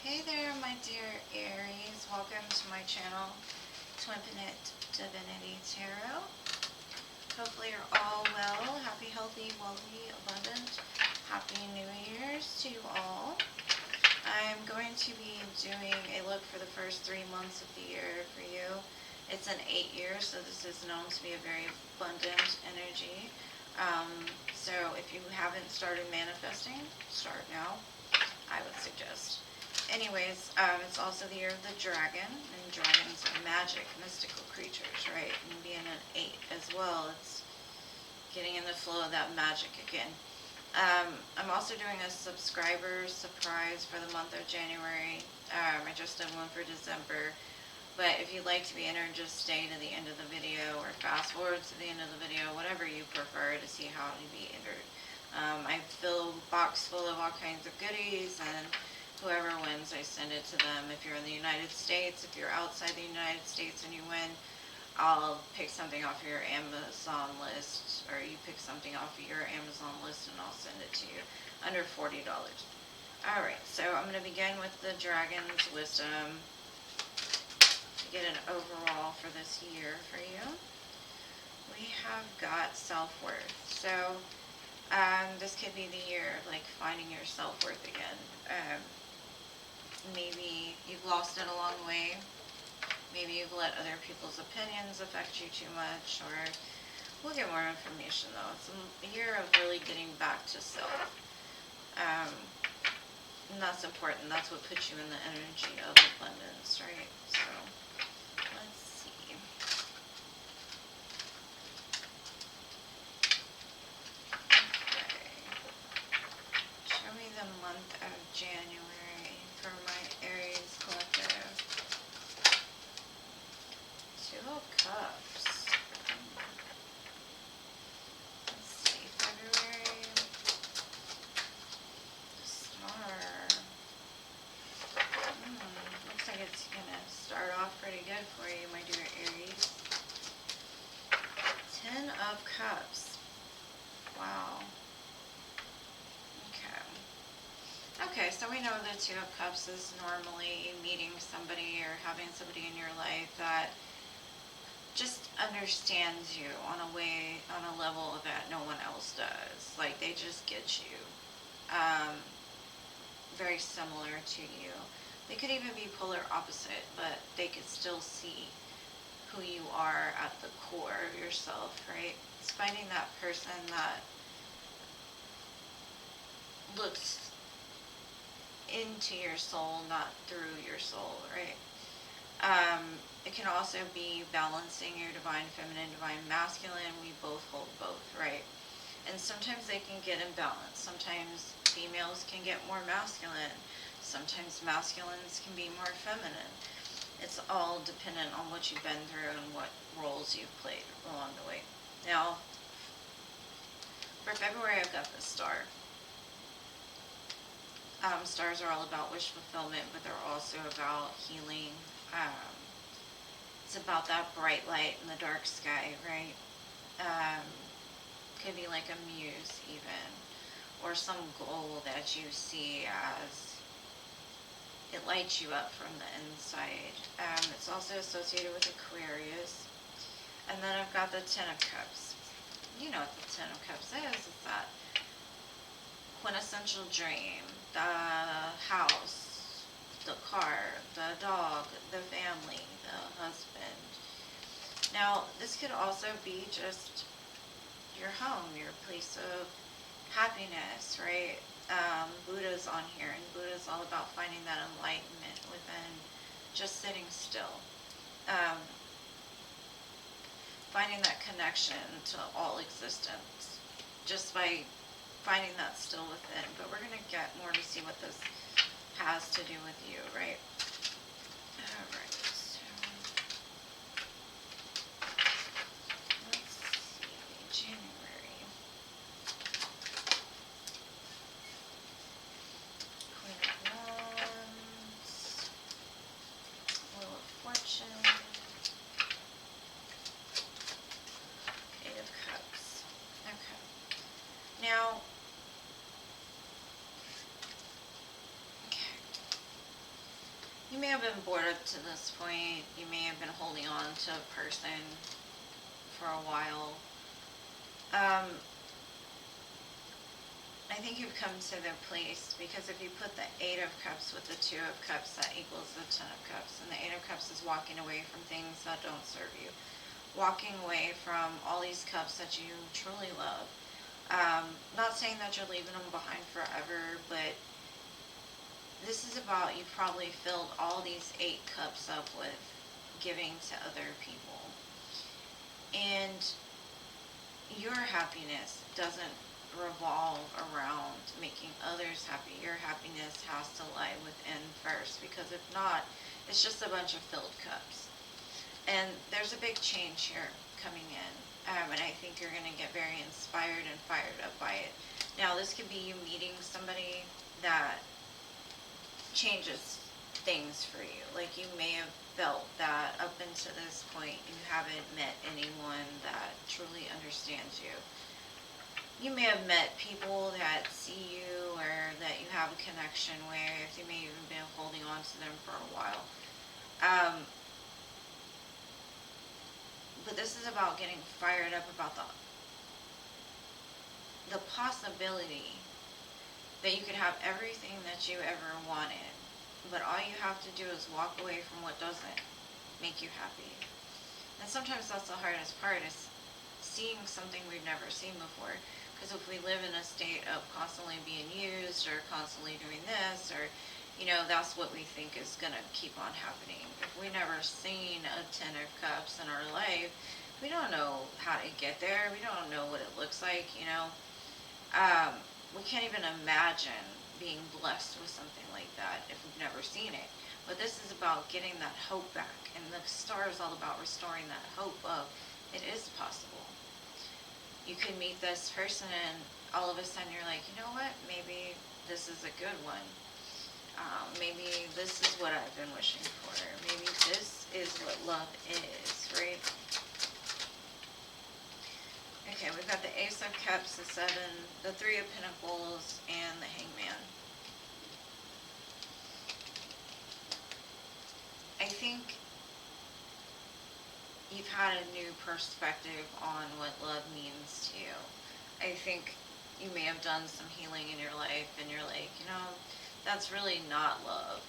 Hey there, my dear Aries. Welcome to my channel, TWINfinite Divinity Tarot. Hopefully you're all well. Happy, healthy, wealthy, abundant. Happy New Year's to you all. I'm going to be doing a look for the first 3 months of the year for you. It's an 8 year, so this is known to be a very abundant energy. So if you haven't started manifesting, start now, I would suggest. Anyways, it's also the year of the dragon, and dragons are magic, mystical creatures, right? And being an 8 as well, it's getting in the flow of that magic again. I'm also doing a subscriber surprise for the month of January. I just did one for December. But if you'd like to be entered, just stay to the end of the video or fast forward to the end of the video, whatever you prefer to see how to be entered. I fill a box full of all kinds of goodies, and whoever wins, I send it to them. If you're in the United States, if you're outside the United States and you win, I'll pick something off your Amazon list, or you pick something off of your Amazon list and I'll send it to you under $40. Alright, so I'm going to begin with the Dragon's Wisdom to get an overall for this year for you. We have got self-worth. So this could be the year of like finding your self-worth again. Maybe you've lost it along the way. Maybe you've let other people's opinions affect you too much, or we'll get more information though. It's a year of really getting back to self. And that's important. That's what puts you in the energy of abundance, right? So, let's see. Okay. Show me the month of January for my Aries collective. 2 of Cups. Let's see, February. Star. Looks like it's gonna start off pretty good for you, my dear Aries. 10 of Cups. Wow. Okay, so we know the 2 of Cups is normally meeting somebody or having somebody in your life that just understands you on a level that no one else does. Like, they just get you. Very similar to you. They could even be polar opposite, but they could still see who you are at the core of yourself, right? It's finding that person that looks into your soul, not through your soul, right? It can also be balancing your divine feminine, divine masculine. We both hold both, right? And sometimes they can get imbalanced. Sometimes females can get more masculine. Sometimes masculines can be more feminine. It's all dependent on what you've been through and what roles you've played along the way. Now, for February, I've got the Star. Stars are all about wish fulfillment, but they're also about healing. It's about that bright light in the dark sky, right? Could be like a muse even, or some goal that you see as it lights you up from the inside. It's also associated with Aquarius. And then I've got the 10 of Cups. You know what the 10 of Cups is. It's that quintessential dream. The house, the car, the dog, the family, the husband. Now, this could also be just your home, your place of happiness, right? Buddha's on here, and Buddha's all about finding that enlightenment within just sitting still. Finding that connection to all existence just by finding that still within. But we're going to get more to see what this has to do with you, right? Alright, so let's see, January. Queen of Wands, Wheel of Fortune, Eight of Cups. Okay. Now, You may have been bored up to this point. You may have been holding on to a person for a while. I think you've come to the place, because if you put the Eight of Cups with the Two of Cups, that equals the Ten of Cups. And the Eight of Cups is walking away from things that don't serve you. Walking away from all these cups that you truly love. Not saying that you're leaving them behind forever, but this is about, you probably filled all these 8 cups up with giving to other people. And your happiness doesn't revolve around making others happy. Your happiness has to lie within first, because if not, it's just a bunch of filled cups. And there's a big change here coming in, and I think you're going to get very inspired and fired up by it. Now, this could be you meeting somebody that changes things for you. Like, you may have felt that up until this point you haven't met anyone that truly understands you. You may have met people that see you or that you have a connection with. You may even been holding on to them for a while. But this is about getting fired up about the possibility that you could have everything that you ever wanted, but all you have to do is walk away from what doesn't make you happy. And sometimes that's the hardest part, is seeing something we've never seen before. Because if we live in a state of constantly being used or constantly doing this, or, that's what we think is going to keep on happening. If we never seen a Ten of Cups in our life, we don't know how to get there. We don't know what it looks like, we can't even imagine being blessed with something like that if we've never seen it. But this is about getting that hope back, and the star is all about restoring that hope of it is possible. You can meet this person and all of a sudden you're like, you know what, maybe this is a good one. Maybe this is what I've been wishing for. Maybe this is what love is, right? Okay, we've got the Ace of Cups, the Seven, the Three of Pentacles, and the Hangman. I think you've had a new perspective on what love means to you. I think you may have done some healing in your life and you're like, that's really not love.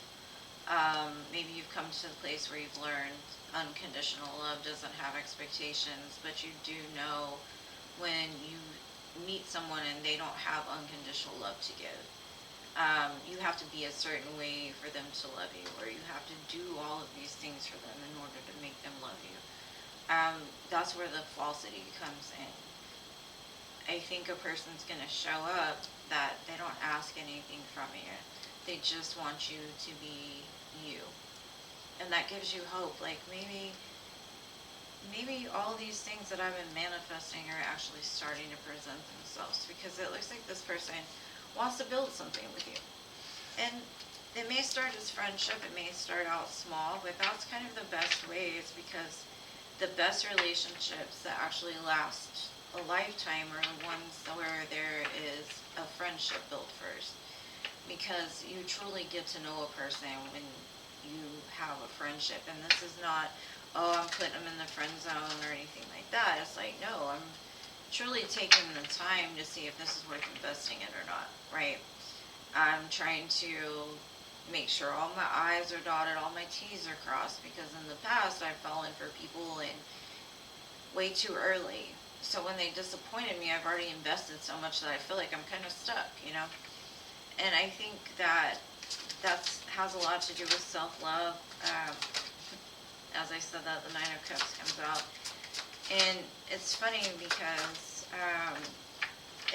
Maybe you've come to the place where you've learned unconditional love doesn't have expectations, but you do know when you meet someone and they don't have unconditional love to give. You have to be a certain way for them to love you, or you have to do all of these things for them in order to make them love you. That's where the falsity comes in. I think a person's going to show up that they don't ask anything from you. They just want you to be you. And that gives you hope. Like, maybe all these things that I've been manifesting are actually starting to present themselves, because it looks like this person wants to build something with you. And it may start as friendship, it may start out small, but that's kind of the best way, is because the best relationships that actually last a lifetime are the ones where there is a friendship built first. Because you truly get to know a person when you have a friendship. And this is not, oh, I'm putting them in the friend zone or anything like that. It's like, no, I'm truly taking the time to see if this is worth investing in or not, right? I'm trying to make sure all my I's are dotted, all my T's are crossed, because in the past I've fallen for people in way too early. So when they disappointed me, I've already invested so much that I feel like I'm kind of stuck, And I think that has a lot to do with self-love. As I said, that the Nine of Cups comes out. And it's funny because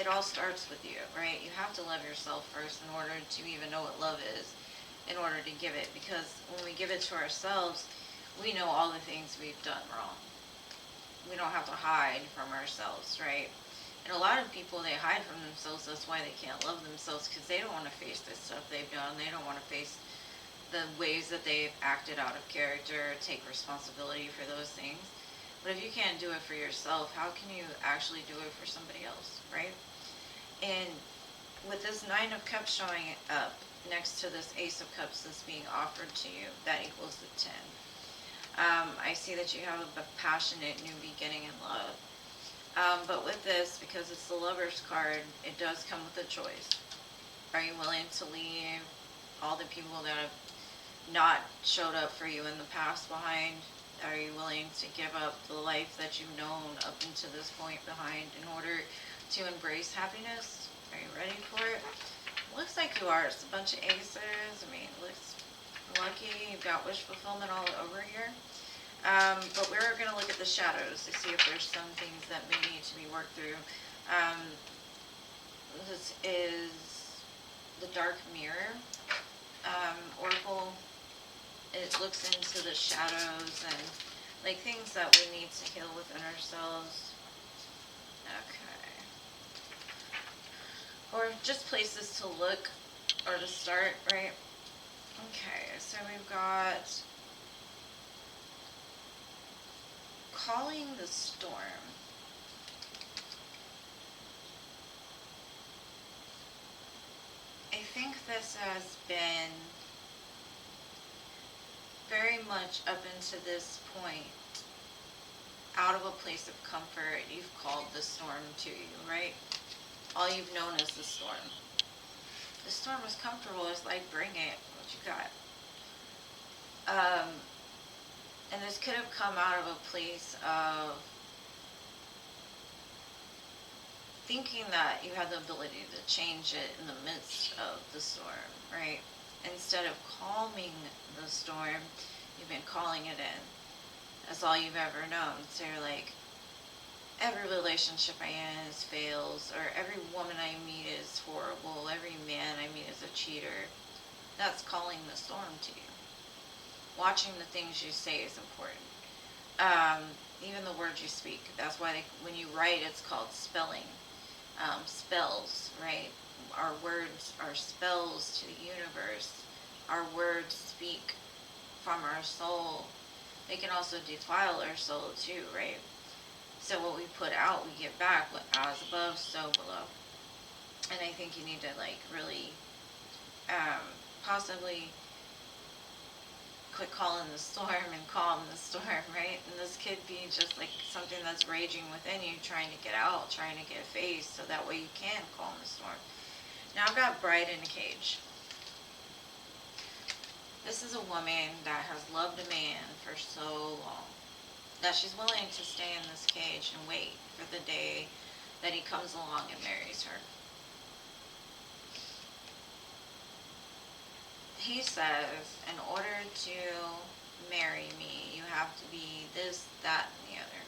it all starts with you, right? You have to love yourself first in order to even know what love is, in order to give it. Because when we give it to ourselves, we know all the things we've done wrong. We don't have to hide from ourselves, right? And a lot of people, they hide from themselves. That's why they can't love themselves, because they don't want to face the stuff they've done. They don't want to face the ways that they've acted out of character, take responsibility for those things. But if you can't do it for yourself, how can you actually do it for somebody else, right? And with this Nine of Cups showing up, next to this Ace of Cups that's being offered to you, that equals the 10. I see that you have a passionate new beginning in love. But with this, because it's the Lover's card, it does come with a choice. Are you willing to leave all the people that have not showed up for you in the past behind? Are you willing to give up the life that you've known up until this point behind in order to embrace happiness? Are you ready for it? Looks like you are. It's a bunch of aces. I mean, looks lucky. You've got wish fulfillment all over here. But we're going to look at the shadows to see if there's some things that may need to be worked through. This is the Dark Mirror Oracle. It looks into the shadows and like things that we need to heal within ourselves. Okay. Or just places to look or to start, right? Okay, so we've got calling the storm. I think this has been very much up into this point out of a place of comfort. You've called the storm to you, right? All you've known is the storm. The storm was comfortable. It's like, bring it. What you got? And this could have come out of a place of thinking that you had the ability to change it in the midst of the storm, right? Instead of calming the storm, you've been calling it in. That's all you've ever known. So you're like, every relationship I am is fails, or every woman I meet is horrible, every man I meet is a cheater. That's calling the storm to you. Watching the things you say is important. Even the words you speak. That's why when you write, it's called spelling. Spells, right? Our words are spells to the universe. Our words speak from our soul. They can also defile our soul too, right? So what we put out, we get back. What as above, so below. And I think you need to like really possibly quit calling the storm and calm the storm, right? And this could be just like something that's raging within you, trying to get out, trying to get faced, so that way you can calm the storm. Now I've got Bride in a Cage. This is a woman that has loved a man for so long that she's willing to stay in this cage and wait for the day that he comes along and marries her. He says, in order to marry me, you have to be this, that, and the other.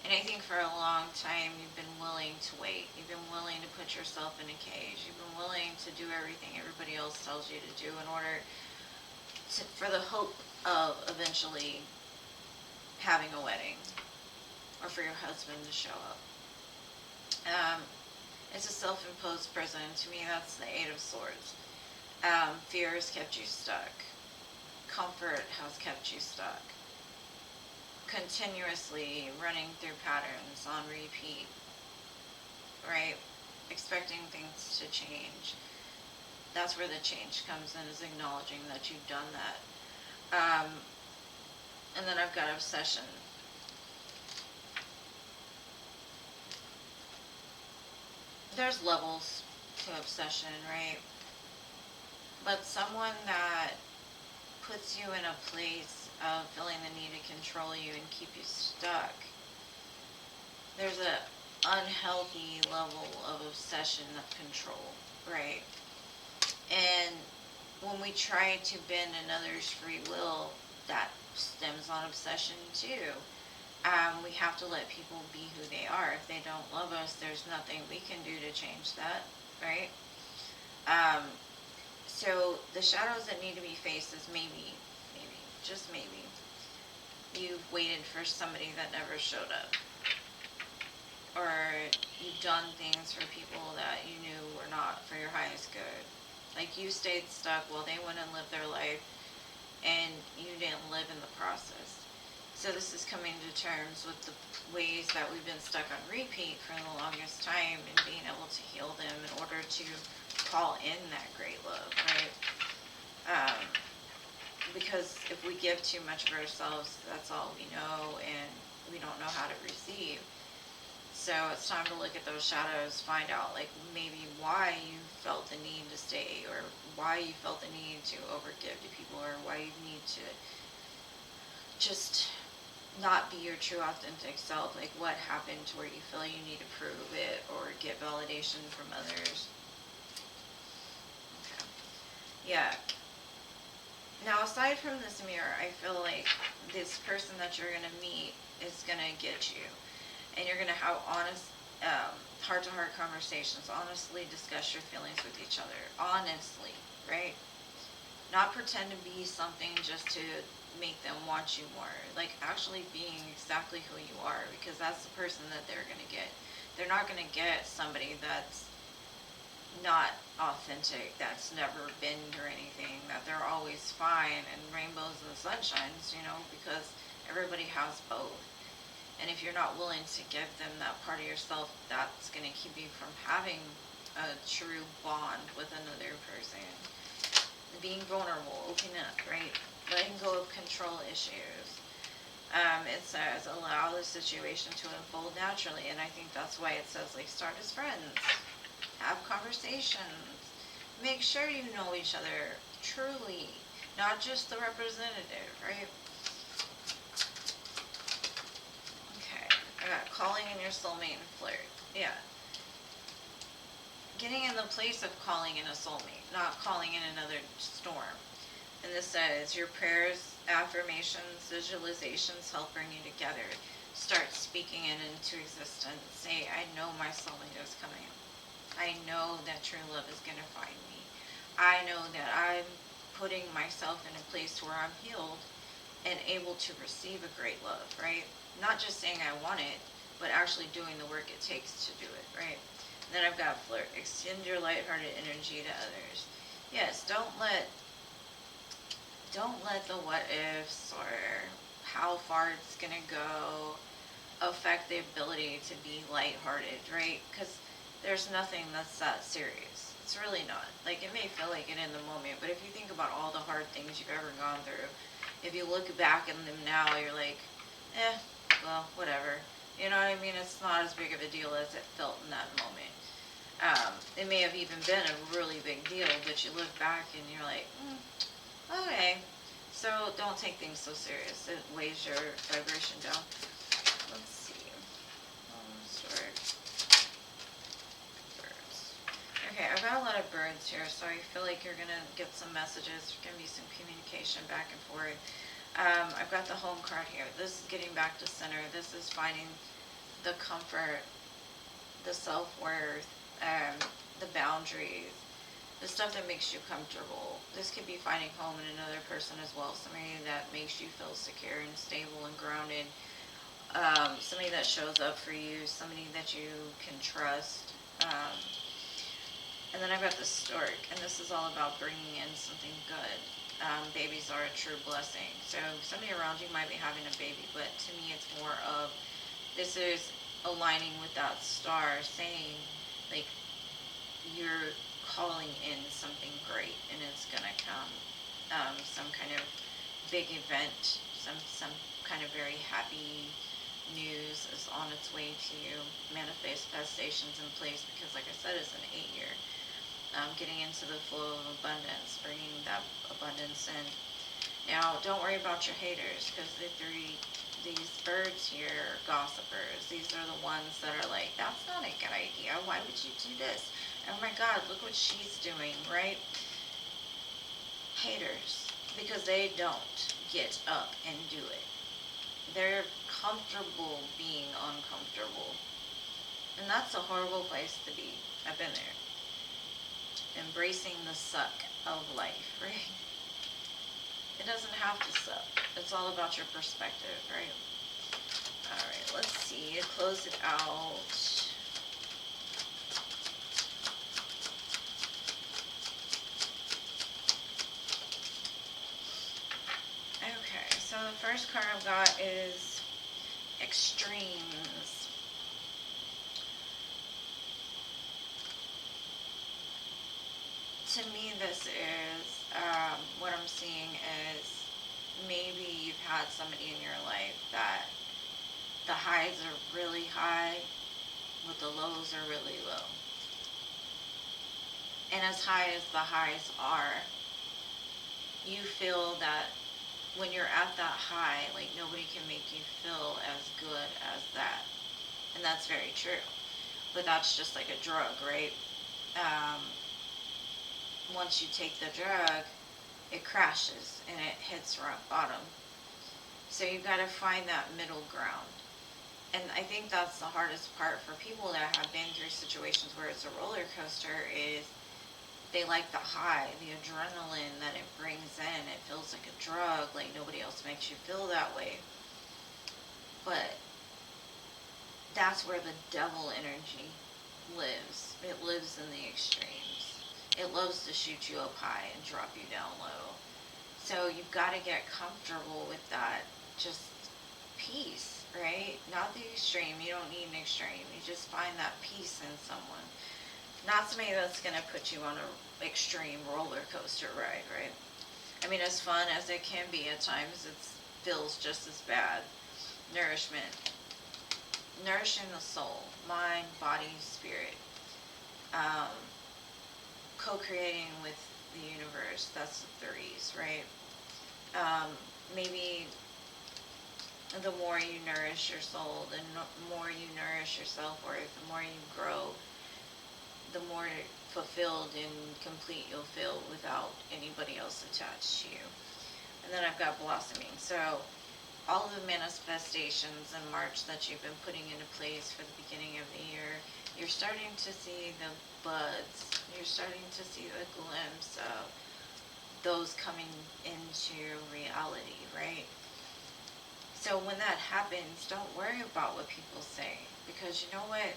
And I think for a long time, you've been willing to wait. You've been willing to put yourself in a cage. You've been willing to do everything everybody else tells you to do in order to, for the hope of eventually having a wedding or for your husband to show up. It's a self-imposed prison. To me, that's the Eight of Swords. Fear has kept you stuck. Comfort has kept you stuck. Continuously running through patterns on repeat, right? Expecting things to change. That's where the change comes in, is acknowledging that you've done that. And then I've got obsession. There's levels to obsession, right? But someone that puts you in a place of feeling the need to control you and keep you stuck, there's an unhealthy level of obsession of control, right? And when we try to bend another's free will, that stems on obsession too. We have to let people be who they are. If they don't love us, there's nothing we can do to change that, right? So the shadows that need to be faced is maybe, just maybe, you've waited for somebody that never showed up. Or you've done things for people that you knew were not for your highest good. Like you stayed stuck while they went and lived their life and you didn't live in the process. So this is coming to terms with the ways that we've been stuck on repeat for the longest time and being able to heal them in order to call in that great love, right? Because if we give too much of ourselves, that's all we know, and we don't know how to receive. So it's time to look at those shadows, find out like maybe why you felt the need to stay, or why you felt the need to overgive to people, or why you need to just not be your true authentic self. Like what happened to where you feel you need to prove it or get validation from others. Okay. Yeah. Now, aside from this mirror, I feel like this person that you're going to meet is going to get you. And you're going to have honest, heart-to-heart conversations. Honestly discuss your feelings with each other. Honestly, right? Not pretend to be something just to make them want you more. Like actually being exactly who you are, because that's the person that they're going to get. They're not going to get somebody that's not authentic, that's never been through anything, that they're always fine and rainbows and sunshines, because everybody has both. And if you're not willing to give them that part of yourself, that's going to keep you from having a true bond with another person. Being vulnerable, opening up, right? Letting go of control issues. It says allow the situation to unfold naturally, and I think that's why it says like start as friends, have conversations, make sure you know each other truly, not just the representative, right? Okay, I got calling in your soulmate and flirt. Yeah. Getting in the place of calling in a soulmate, not calling in another storm. And this says your prayers, affirmations, visualizations help bring you together. Start speaking it into existence. Say, I know my soulmate is coming. I know that true love is going to find me. I know that I'm putting myself in a place where I'm healed and able to receive a great love, right? Not just saying I want it, but actually doing the work it takes to do it, right? And then I've got flirt. Extend your lighthearted energy to others. Yes, don't let the what ifs or how far it's going to go affect the ability to be lighthearted, right? Because there's nothing that's that serious. It's really not. Like, it may feel like it in the moment, but if you think about all the hard things you've ever gone through, if you look back in them now, you're like, well, whatever. You know what I mean? It's not as big of a deal as it felt in that moment. It may have even been a really big deal, but you look back and you're like, okay. So don't take things so serious. It weighs your vibration down. Let's see. Birds. Okay, I've got a lot of birds here, so I feel like you're going to get some messages. There's going to be some communication back and forth. I've got the home card here. This is getting back to center. This is finding the comfort, the self-worth, the boundaries, the stuff that makes you comfortable. This could be finding home in another person as well. Somebody that makes you feel secure and stable and grounded. Somebody that shows up for you. Somebody that you can trust. And then I've got the stork, and this is all about bringing in something good. Babies are a true blessing. So somebody around you might be having a baby, but to me it's more of, this is aligning with that star saying, like, you're calling in something great, and it's going to come. Some kind of big event, some kind of very happy news is on its way to you. Manifestations in place, because like I said, it's an 8-year. Getting into the flow of abundance, bringing that abundance in. Now, don't worry about your haters, because these birds here are gossipers. These are the ones that are like, that's not a good idea. Why would you do this? Oh my God, look what she's doing, right? Haters, because they don't get up and do it. They're comfortable being uncomfortable. And that's a horrible place to be. I've been there. Embracing the suck of life, right? It doesn't have to suck. It's all about your perspective, right? Alright, let's see. Close it out. Okay, so the first card I've got is Extremes. to me, this is, what I'm seeing is maybe you've had somebody in your life that the highs are really high, but the lows are really low. And as high as the highs are, you feel that when you're at that high, like nobody can make you feel as good as that. And that's very true. But that's just like a drug, right? Um, Once you take the drug, it crashes and it hits rock bottom. So you've got to find that middle ground. And I think that's the hardest part for people that have been through situations where it's a roller coaster is they like the high, the adrenaline that it brings in. It feels like a drug, like nobody else makes you feel that way. But that's where the devil energy lives. It lives in the extremes. It loves to shoot you up high and drop you down low. So you've got to get comfortable with that. Just peace, right? Not the extreme. You don't need an extreme. You just find that peace in someone. Not somebody that's going to put you on an extreme roller coaster ride, right? I mean, as fun as it can be at times, it feels just as bad. Nourishment. Nourishing the soul, mind, body, spirit. Um, Co-creating with the universe. That's the threes, right? Maybe the more you nourish your soul, the more you nourish yourself, or the more you grow, the more fulfilled and complete you'll feel without anybody else attached to you. And then I've got blossoming. So all of the manifestations in March that you've been putting into place for the beginning of the year, you're starting to see the buds. You're starting to see the glimpse of those coming into reality, right? So when that happens, don't worry about what people say, because you know what?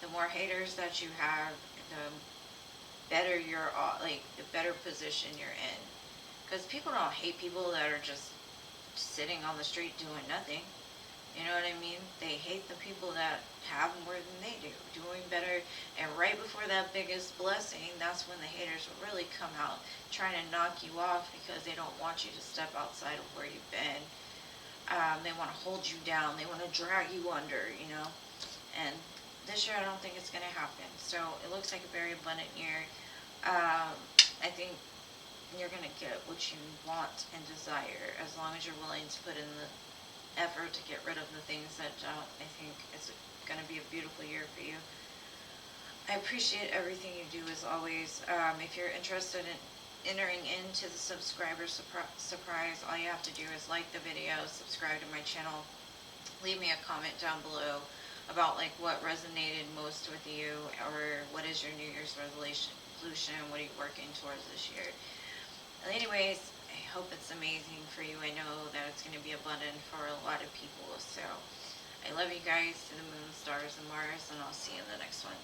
The more haters that you have, the better you're, like the better position you're in. Because people don't hate people that are just sitting on the street doing nothing. You know what I mean? They hate the people that have more than they do, doing better. And right before that biggest blessing, that's when the haters will really come out, trying to knock you off because they don't want you to step outside of where you've been. They want to hold you down. They want to drag you under, you know. And this year, I don't think it's going to happen. So it looks like a very abundant year. I think you're going to get what you want and desire as long as you're willing to put in the effort to get rid of the things that don't. I think it's going to be a beautiful year for you. I appreciate everything you do as always. If you're interested in entering into the subscriber surprise, all you have to do is like the video, subscribe to my channel, leave me a comment down below about like what resonated most with you, or what is your New Year's resolution, what are you working towards this year. Anyways, I hope it's amazing for you. I know that it's going to be abundant for a lot of people. So I love you guys, to the moon, stars, and Mars, and I'll see you in the next one.